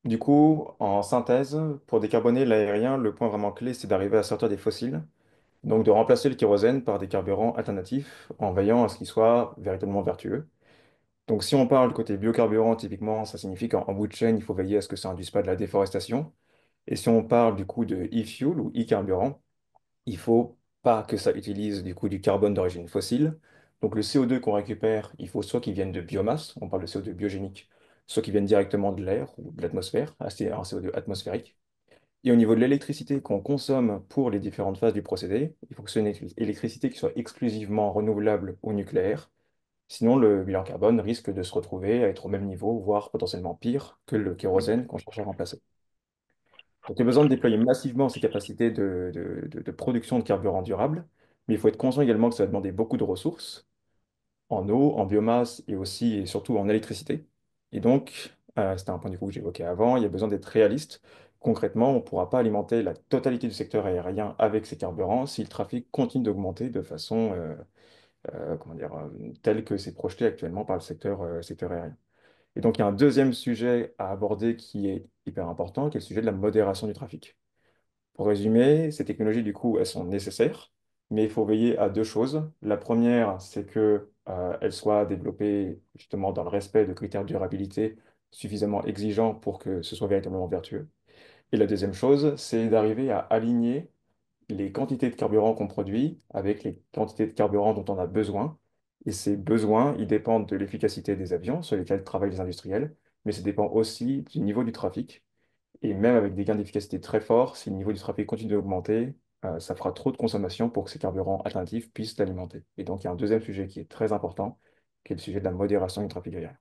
Du coup, en synthèse, pour décarboner l'aérien, le point vraiment clé, c'est d'arriver à sortir des fossiles, donc de remplacer le kérosène par des carburants alternatifs en veillant à ce qu'ils soient véritablement vertueux. Donc si on parle côté biocarburant, typiquement, ça signifie qu'en bout de chaîne, il faut veiller à ce que ça n'induise pas de la déforestation. Et si on parle du coup de e-fuel ou e-carburant, il faut pas que ça utilise du coup du carbone d'origine fossile. Donc le CO2 qu'on récupère, il faut soit qu'il vienne de biomasse, on parle de CO2 biogénique, soit qu'il vienne directement de l'air ou de l'atmosphère, c'est un CO2 atmosphérique. Et au niveau de l'électricité qu'on consomme pour les différentes phases du procédé, il faut que ce soit une électricité qui soit exclusivement renouvelable ou nucléaire. Sinon, le bilan carbone risque de se retrouver à être au même niveau, voire potentiellement pire que le kérosène qu'on cherche à remplacer. Donc, il y a besoin de déployer massivement ces capacités de production de carburant durable, mais il faut être conscient également que ça va demander beaucoup de ressources en eau, en biomasse et aussi et surtout en électricité. Et donc, c'était un point du coup que j'évoquais avant, il y a besoin d'être réaliste. Concrètement, on ne pourra pas alimenter la totalité du secteur aérien avec ces carburants si le trafic continue d'augmenter de façon comment dire, telle que c'est projeté actuellement par le secteur aérien. Et donc, il y a un deuxième sujet à aborder qui est hyper important, qui est le sujet de la modération du trafic. Pour résumer, ces technologies, du coup, elles sont nécessaires, mais il faut veiller à deux choses. La première, c'est que, elles soient développées justement dans le respect de critères de durabilité suffisamment exigeants pour que ce soit véritablement vertueux. Et la deuxième chose, c'est d'arriver à aligner les quantités de carburant qu'on produit avec les quantités de carburant dont on a besoin. Et ces besoins, ils dépendent de l'efficacité des avions sur lesquels travaillent les industriels, mais ça dépend aussi du niveau du trafic. Et même avec des gains d'efficacité très forts, si le niveau du trafic continue d'augmenter, ça fera trop de consommation pour que ces carburants alternatifs puissent l'alimenter. Et donc, il y a un deuxième sujet qui est très important, qui est le sujet de la modération du trafic aérien.